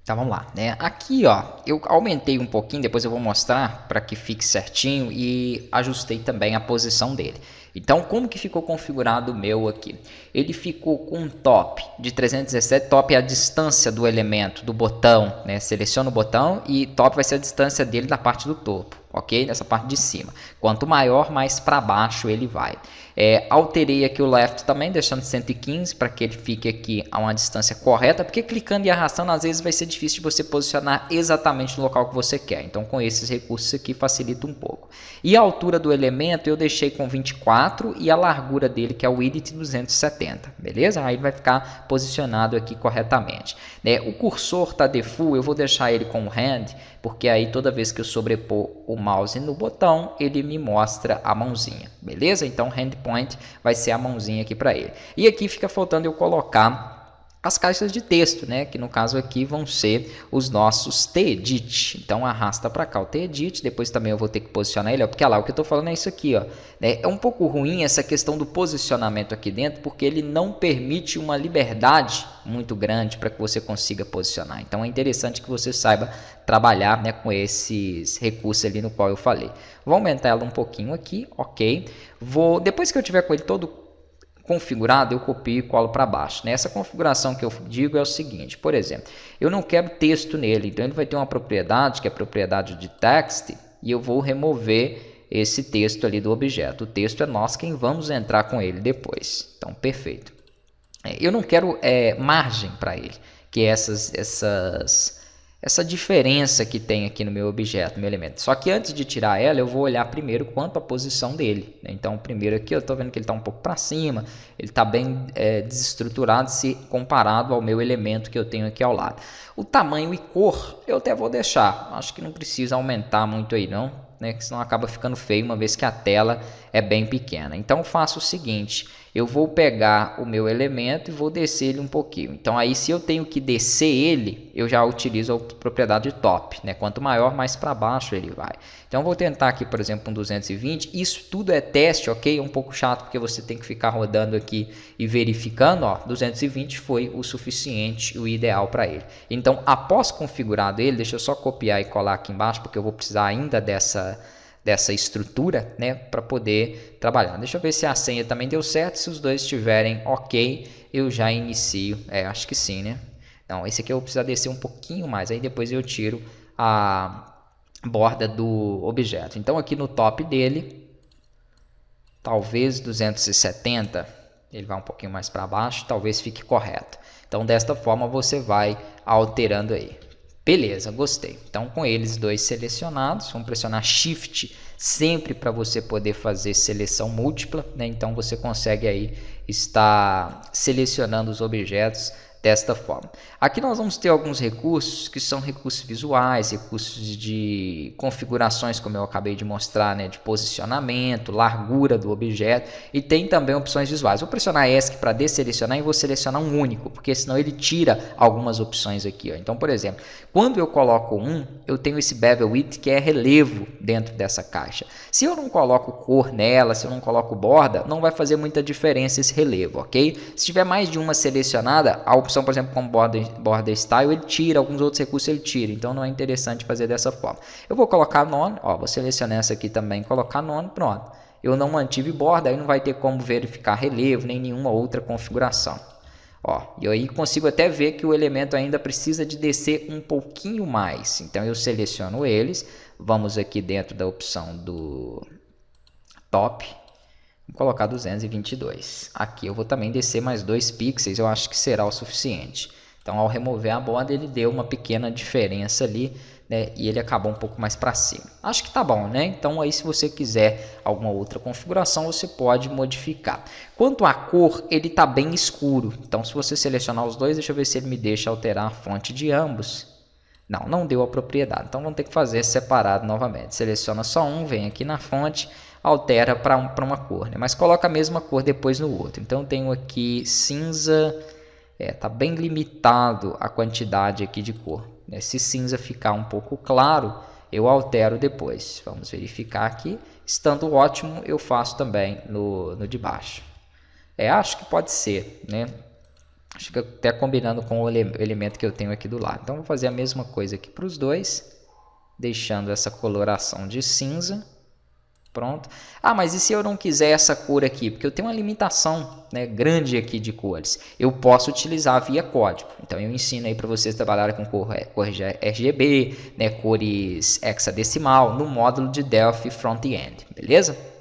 Então vamos lá, né? Aqui, ó, eu aumentei um pouquinho, depois eu vou mostrar para que fique certinho e ajustei também a posição dele. Então, como que ficou configurado o meu aqui? Ele ficou com um top de 317, top é a distância do elemento, do botão, né? Seleciona o botão e top vai ser a distância dele da parte do topo, ok? Nessa parte de cima. Quanto maior, mais para baixo ele vai. Alterei aqui o left também, deixando 115 para que ele fique aqui a uma distância correta, porque clicando e arrastando às vezes vai ser difícil de você posicionar exatamente no local que você quer. Então com esses recursos aqui facilita um pouco. E a altura do elemento eu deixei com 24 e a largura dele, que é o width, 270, beleza? Aí ele vai ficar posicionado aqui corretamente. O cursor está default, eu vou deixar ele com o hand, porque aí toda vez que eu sobrepor o mouse no botão, ele me mostra a mãozinha, beleza? Então hand point vai ser a mãozinha aqui para ele. E aqui fica faltando eu colocar as caixas de texto, né? Que no caso aqui vão ser os nossos T-Edit. Então arrasta para cá o T-Edit, depois também eu vou ter que posicionar ele, ó, porque lá o que eu estou falando é isso aqui, ó. É um pouco ruim essa questão do posicionamento aqui dentro, porque ele não permite uma liberdade muito grande para que você consiga posicionar. Então é interessante que você saiba trabalhar, né, com esses recursos ali no qual eu falei. Vou aumentar ela um pouquinho aqui, ok. Depois que eu tiver com ele todo configurado, eu copio e colo para baixo. Nessa configuração que eu digo é o seguinte, por exemplo, eu não quero texto nele, então ele vai ter uma propriedade, que é a propriedade de text, e eu vou remover esse texto ali do objeto. O texto é nós quem vamos entrar com ele depois. Então, perfeito. Eu não quero margem para ele, que é essa diferença que tem aqui no meu objeto, no meu elemento. Só que antes de tirar ela, eu vou olhar primeiro quanto à posição dele. Então, primeiro aqui eu estou vendo que ele está um pouco para cima, ele está bem desestruturado se comparado ao meu elemento que eu tenho aqui ao lado. O tamanho e cor eu até vou deixar, acho que não precisa aumentar muito aí não, né? Que senão acaba ficando feio uma vez que a tela é bem pequena. Então, eu faço o seguinte, eu vou pegar o meu elemento e vou descer ele um pouquinho. Então aí se eu tenho que descer ele, eu já utilizo a propriedade top, né? Quanto maior, mais para baixo ele vai. Então vou tentar aqui, por exemplo, um 220. Isso tudo é teste, ok? É um pouco chato porque você tem que ficar rodando aqui e verificando, ó, 220 foi o suficiente, o ideal para ele. Então após configurado ele, deixa eu só copiar e colar aqui embaixo, porque eu vou precisar ainda dessa estrutura, né, para poder trabalhar. Deixa eu ver se a senha também deu certo. Se os dois estiverem ok, eu já inicio. Acho que sim, né? Não, esse aqui eu vou precisar descer um pouquinho mais, aí depois eu tiro a borda do objeto. Então aqui no top dele, talvez 270, ele vai um pouquinho mais para baixo, talvez fique correto. Então desta forma você vai alterando aí. Beleza, gostei. Então com eles dois selecionados, vamos pressionar Shift sempre para você poder fazer seleção múltipla, né? Então você consegue aí estar selecionando os objetos desta forma. Aqui nós vamos ter alguns recursos que são recursos visuais, recursos de configurações, como eu acabei de mostrar, né, de posicionamento, largura do objeto, e tem também opções visuais. Vou pressionar ESC para desselecionar e vou selecionar um único, porque senão ele tira algumas opções aqui, ó. Então, por exemplo, quando eu coloco eu tenho esse bevel width que é relevo dentro dessa caixa. Se eu não coloco cor nela, se eu não coloco borda, não vai fazer muita diferença esse relevo, ok? Se tiver mais de uma selecionada, a opção, por exemplo, como border style, ele tira, alguns outros recursos ele tira, então não é interessante fazer dessa forma. Eu vou colocar none, ó, vou selecionar essa aqui também, colocar none, pronto. Eu não mantive borda, aí não vai ter como verificar relevo, nem nenhuma outra configuração. Ó, e aí consigo até ver que o elemento ainda precisa de descer um pouquinho mais, então eu seleciono eles, vamos aqui dentro da opção do top, vou colocar 222. Aqui eu vou também descer mais 2 pixels, eu acho que será o suficiente. Então, ao remover a borda, ele deu uma pequena diferença ali, né? E ele acabou um pouco mais para cima. Acho que tá bom, né? Então, aí se você quiser alguma outra configuração, você pode modificar. Quanto à cor, ele tá bem escuro. Então, se você selecionar os dois, deixa eu ver se ele me deixa alterar a fonte de ambos. Não deu a propriedade. Então, vamos ter que fazer separado novamente. Seleciona só um, vem aqui na fonte, altera para uma cor, né? Mas coloca a mesma cor depois no outro. Então eu tenho aqui cinza, tá bem limitado a quantidade aqui de cor, né? Se cinza ficar um pouco claro, eu altero depois. Vamos verificar aqui, estando ótimo, eu faço também no de baixo. Acho que pode ser, né? Acho que até combinando com o elemento que eu tenho aqui do lado. Então, vou fazer a mesma coisa aqui para os dois, deixando essa coloração de cinza. Pronto. Ah, mas e se eu não quiser essa cor aqui? Porque eu tenho uma limitação, né, grande aqui de cores. Eu posso utilizar via código. Então, eu ensino aí para vocês trabalharem com cores RGB, né, cores hexadecimal, no módulo de Delphi Front-End, beleza?